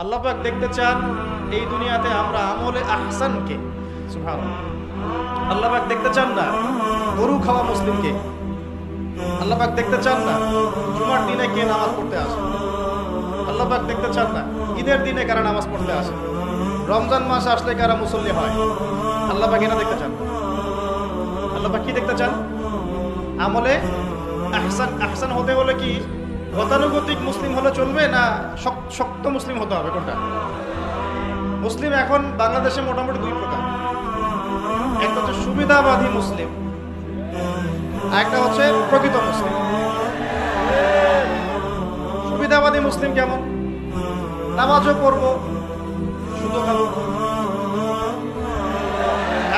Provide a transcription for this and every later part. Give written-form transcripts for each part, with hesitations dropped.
আল্লাহ পাক দেখতে চান এই দুনিয়াতে আমরা আমলে আহসানকে। সুবহানাল্লাহ। আল্লাহ পাক দেখতে চান না গরু খাওয়া মুসলিমকে। আল্লাহ পাক দেখতে চান না জুমার দিনে কে নামাজ পড়তে আসে। আল্লাহ পাক দেখতে চান না ঈদের দিনে কারা নামাজ পড়তে আসে, রমজান মাস আসলে কারা মুসল্লি হয়। আল্লাহ পাক এটা দেখতে চান। আল্লাহ পাক কি দেখতে চান? আমলে আহসান। আহসান হতে হলে কি গতানুগতিক মুসলিম হলে চলবে না শক্ত মুসলিম হতে হবে? কোনটা? মুসলিম এখন বাংলাদেশে মোটামুটি দুই প্রকার। একটা হচ্ছে সুবিধাবাদী মুসলিম, আর একটা হচ্ছে প্রকৃত মুসলিম। সুবিধাবাদী মুসলিম কেমন? নামাজও পড়বো, সুদও খাবো,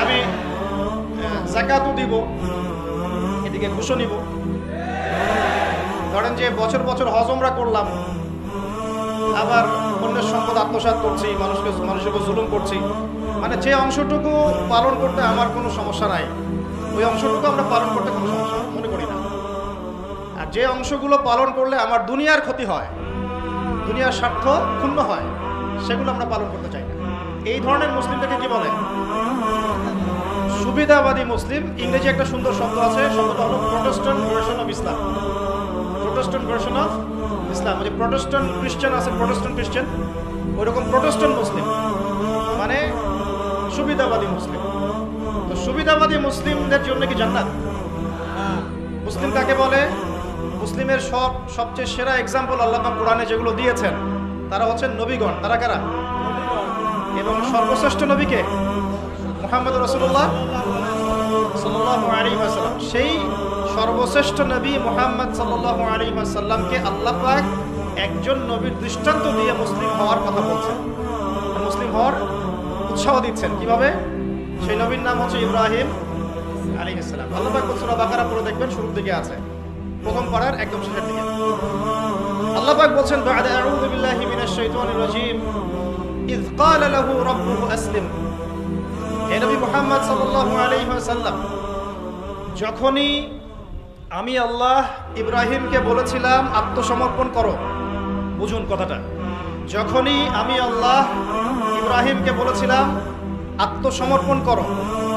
আমি যাকাতও দিব, এদিকে ঘুষও নিব। ধরেন যে বছর বছর হজ উমরা করলাম, আবার অন্যের সম্পদ আত্মসাৎ করছি, মানুষের উপর জুলুম করছি। মানে যে অংশটুকু পালন করতে আমার কোনো সমস্যা নাই, ওই অংশটুকু আমরা পালন করতে কোনো সমস্যা মনে করি না। আর যে অংশগুলো পালন করলে আমার দুনিয়ার ক্ষতি হয়, দুনিয়ার স্বার্থ ক্ষুণ্ণ হয়, সেগুলো আমরা পালন করতে চাই না। এই ধরনের মুসলিমদেরকে কি বলে? সুবিধাবাদী মুসলিম। ইংরেজি একটা সুন্দর শব্দ আছে, শব্দটা হলো Protestant version of Islam. Protestant version of Islam, মানে প্রোটেস্ট্যান্ট খ্রিস্টান আছে, প্রোটেস্ট্যান্ট খ্রিস্টান, ওইরকম প্রোটেস্ট্যান্ট মুসলিম মানে সুবিধাবাদী মুসলিম। তো সুবিধাবাদী মুসলিমদের জন্য কি জান্নাত? মুসলিম কাকে বলে? মুসলিমের সবচেয়ে সেরা এক্সাম্পল আল্লাহ পাক কোরআনে যেগুলো দিয়েছেন তারা হচ্ছেন নবীগণ। তারা কারা? এবং সর্বশ্রেষ্ঠ নবীকে মুহাম্মদ রাসূলুল্লাহ সাল্লাল্লাহু আলাইহি ওয়াসাল্লাম। সেই সর্বশ্রেষ্ঠ নবী মুহাম্মদ সাল্লাল্লাহু আলাইহি ওয়াসাল্লামকে আল্লাহ পাক একজন নবীর দৃষ্টান্ত দিয়ে মুসলিম হওয়ার কথা বলছেন, মুসলিম হওয়ার উৎসাহ দিচ্ছেন। কিভাবে? সেই নবীর নাম হচ্ছে ইব্রাহিম আলাইহিস সালাম। আল্লাহ পাক সূরা বাকারা পড়ে দেখবেন, শুরুর দিকে আছে, প্রথম পারার একদম শেষের দিকে। আল্লাহ পাক বলছেন, বা'দা আউযু বিল্লাহি মিনাশ শাইতানির রাজীম, ইয ক্বালা লাহু রাব্বুহু আসলিম। হে নবী মুহাম্মদ সাল্লাল্লাহু আলাইহি ওয়াসাল্লাম, যখনই আমি আল্লাহ ইব্রাহিমকে বলেছিলাম আত্মসমর্পণ করো, বুঝুন কথাটা, যখনই আমি আল্লাহ ইব্রাহিমকে বলেছিলাম আত্মসমর্পণ করো,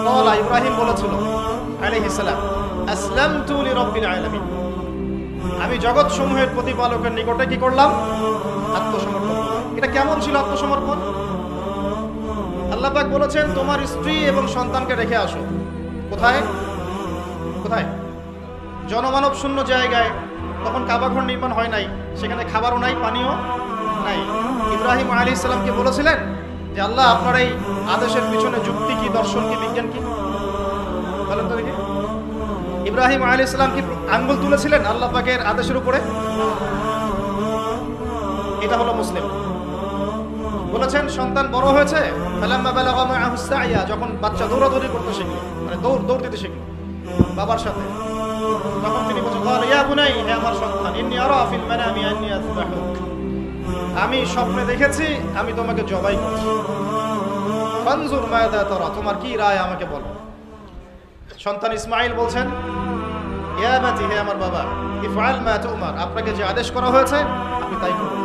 ক্বালা ইব্রাহিম বলেছিল আলাইহিস সালাম, আসলামতু লিরাব্বিল আলামিন, আমি জগৎ সমূহের প্রতিপালকের নিকটে কি করলাম? আত্মসমর্পণ করলাম। এটা কেমন ছিল আত্মসমর্পণ? আল্লাহ পাক বলেছেন, তোমার স্ত্রী এবং সন্তানকে রেখে আসো। কোথায়? কোথায়? জনমানব শূন্য জায়গায়। তখন কাবাঘর নির্মাণ হয় নাই, সেখানে খাবারও নাই, পানিও নাই। ইব্রাহিম আলাইহিস সালামকে বলেছিলেন যে আল্লাহ আপনার এই আদেশের পিছনে যুক্তি কি, দর্শন কি, বিজ্ঞান কি? বলেন তো দেখি। ইব্রাহিম আলাইহিস সালাম কি আঙ্গুল তুলেছিলেন আল্লাহ পাকের আদেশের উপরে? এটা হলো মুসলিম। বলেছেন সন্তান বড় হয়েছে, ফালাম্মা বালাগা মাআহু সাইয়া, যখন বাচ্চা দৌড়াদৌড়ি করতে শিখলো, মানে দৌড় দিতে শিখলো বাবার সাথে, তখন তিনি বলছেন, ক্বালা ইয়া বুনাই, হে আমার সন্তান, ইন্নী আরা ফিল মানামি আন্নী আযবাহুক, আমি স্বপ্নে দেখেছি আমি তোমাকে জবাই করছি, ফানজুর মাযা তারা, তোমার কি রায় আমাকে বলো। সন্তান ইসমাঈল বলছেন, ইয়া আবাতি, হে আমার বাবা, ইফআল মা তুমার, আপনাকে যে আদেশ করা হয়েছে আপনি তাই করুন।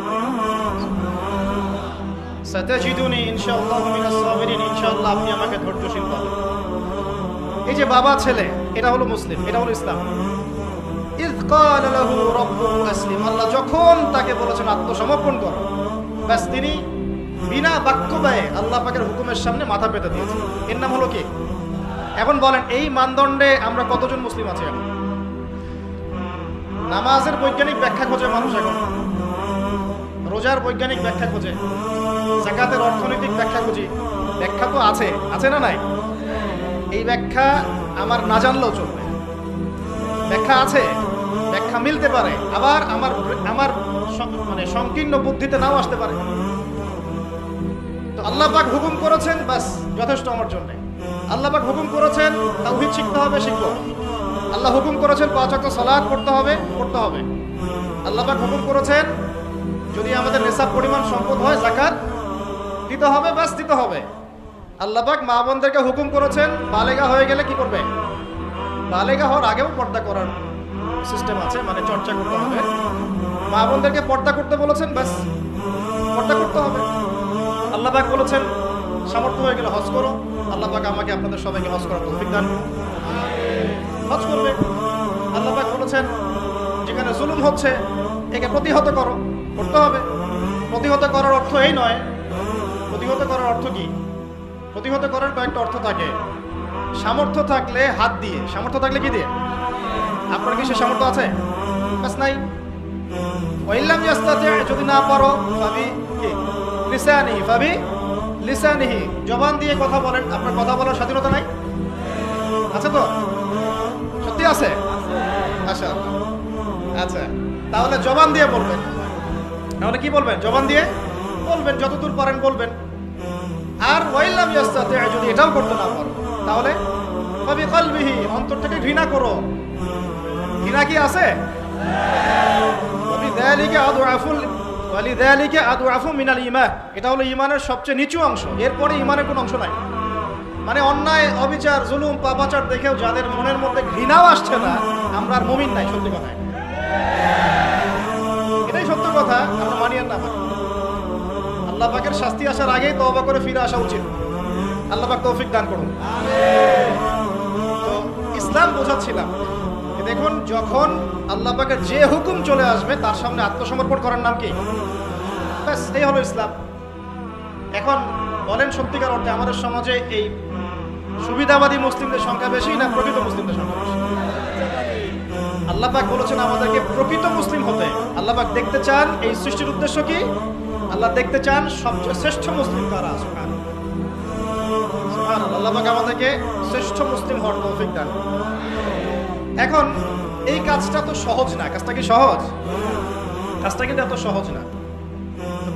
সাতাজিদুনি ইনশাআল্লাহু মিনাস সাবিরিন, ইনশাআল্লাহ আপনি আমাকে ধৈর্যশীল পাবেন। এই যে বাবা ছেলে, এটা হলো মুসলিম, এটা হলো ইসলাম। ইয ক্বালা লাহু রাব্বুহু আসলিম, আল্লাহ যখন তাকে বলেছেন আত্মসমর্পণ করো, ব্যাস তিনি বিনা বাক্য ব্যয়ে আল্লাহ পাকের হুকুমের সামনে মাথা পেতে দিয়েছেন। এর নাম হলো কি? এখন বলেন, এই মানদণ্ডে আমরা কতজন মুসলিম আছি এখন? নামাজের বৈজ্ঞানিক ব্যাখ্যা খোঁজে মানুষ এখন, রোজার বৈজ্ঞানিক ব্যাখ্যা খোঁজে, যাকাতের অর্থনৈতিক ব্যাখ্যা খুঁজি। ব্যাখ্যা তো আছে, আছে না নাই? এই ব্যাখ্যা আমার না জানলেও চলবে। ব্যাখ্যা আছে, ব্যাখ্যা মিলতে পারে, আবার আমার মানে সংকীর্ণ বুদ্ধিতে নাও আসতে পারে। তো আল্লাহ পাক হুকুম করেছেন, বাস যথেষ্ট আমার জন্য। আল্লাহ পাক হুকুম করেছেন তাওহীদ শিখতে হবে, শিখবো। আল্লাহ হুকুম করেছেন 5 ওয়াক্ত সালাত পড়তে হবে, পড়তে হবে। আল্লাহ পাক হুকুম করেছেন যদি আমাদের নিসাব পরিমাণ সম্পদ হয় যাকাত দিতে হবে, বাস দিতে হবে। আল্লাহ পাক মা বোনদেরকে হুকুম করেছেন বালেগা হয়ে গেলে কি করবে? বালেগা হওয়ার আগেও পর্দা করার সিস্টেম আছে, মানে চর্চা করতে হবে। মা বোনদেরকে পর্দা করতে বলেছেন, ব্যাস পর্দা করতে হবে। আল্লাহ পাক বলেছেন সামর্থ্য হয়ে গেলে হজ করো। আল্লাহ পাক আমাকে আপনাদের সবাইকে হজ করার তৌফিক দান করুন। হজ করবে। আল্লাহ পাক বলেছেন যেখানে জুলুম হচ্ছে একে প্রতিহত করো, করতে হবে। প্রতিহত করার অর্থ এই নয়। প্রতিহত করার অর্থ কি? প্রতিহত করার কয়েকটা অর্থ থাকে। সামর্থ্য থাকলে হাত দিয়ে, সামর্থ্য থাকলে কি দিয়ে? আপনার কি সে সামর্থ্য আছে? ব্যাস নাই। ওয়াইল্লাম ইয়াস্তাতি, যদি না পারো ফাবি কি লিসানিহি, ফাবি লিসানিহি, জবান দিয়ে কথা বলেন। আপনার কথা বলার স্বাধীনতা নাই? আছে তো? সত্যি আছে? আচ্ছা আচ্ছা, তাহলে জবান দিয়ে বলবেন। তাহলে কি বলবেন? জবান দিয়ে বলবেন, যতদূর পারেন বলবেন। আর ওয়াইল্লাম ইয়াস্তাতি, যদি এটাও করতে না পারো তাহলে ফাবি কলবিহি, অন্তর থেকে ঘৃণা করো। ঘৃণা কি আছে? এটা হলো ইমানের সবচেয়ে নিচু অংশ। এরপরে ইমানের কোনো অংশ নাই। মানে অন্যায়, অবিচার, জুলুম, পাপাচার দেখেও যাদের মনের মধ্যে ঘৃণাও আসছে না, আমরা আর মুমিন নাই। সত্যি কথা, এটাই সত্য কথা। আমরা মানি আর না মানি, আল্লাহ পাকের শাস্তি আসার আগেই তওবা করে ফিরে আসা উচিত। আল্লাহ পাক তৌফিক দান করুন। তো ইসলাম বোঝাচ্ছিলাম, দেখুন যখন আল্লাহ পাকের যে হুকুম চলে আসবে তার সামনে আত্মসমর্পণ করার নাম কি? ব্যাস, এই হলো ইসলাম। এখন বলেন সত্যিকার অর্থে আমাদের সমাজে এই সুবিধাবাদী মুসলিমদের সংখ্যা বেশি না প্রকৃত মুসলিমদের সংখ্যা বেশি? আল্লাহ পাক বলেছেন আমাদেরকে প্রকৃত মুসলিম হতে। আল্লাহ পাক দেখতে চান, এই সৃষ্টির উদ্দেশ্য কি? আল্লাহ দেখতে চান সবচেয়ে শ্রেষ্ঠ মুসলিম কারা। সুবহানাল্লাহ, আল্লাহ পাক আমাদেরকে শ্রেষ্ঠ মুসলিম হওয়ার তৌফিক দান। এখন এই কাজটা তো সহজ না। কাজটা কি সহজ? কাজটা কিন্তু এত সহজ না।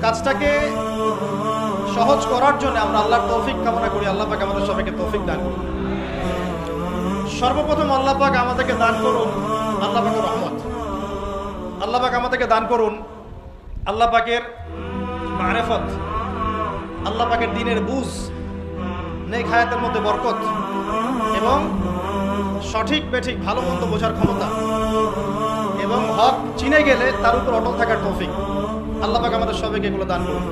কাজটাকে সহজ করার জন্য আমরা আল্লাহর তৌফিক কামনা করি। আল্লাহ পাক আমাদের সবাইকে তৌফিক দান করুন। সর্বপ্রথম আল্লাহ পাক আমাদেরকে দান করুন আল্লাহ পাকের রহমত। আল্লাহ পাক আমাদেরকে দান করুন আল্লাহ পাকের মারিফত, আল্লাহ পাকের দ্বীনের বুঝ, নেক হায়াতের মধ্যে বরকত এবং সঠিক বেঠিক ভালো মন্দ বোঝার ক্ষমতা এবং হক চিনে গেলে তার উপর অটল থাকার তৌফিক। আল্লাহ পাক আমাদের সবাইকে এগুলো দান করুন।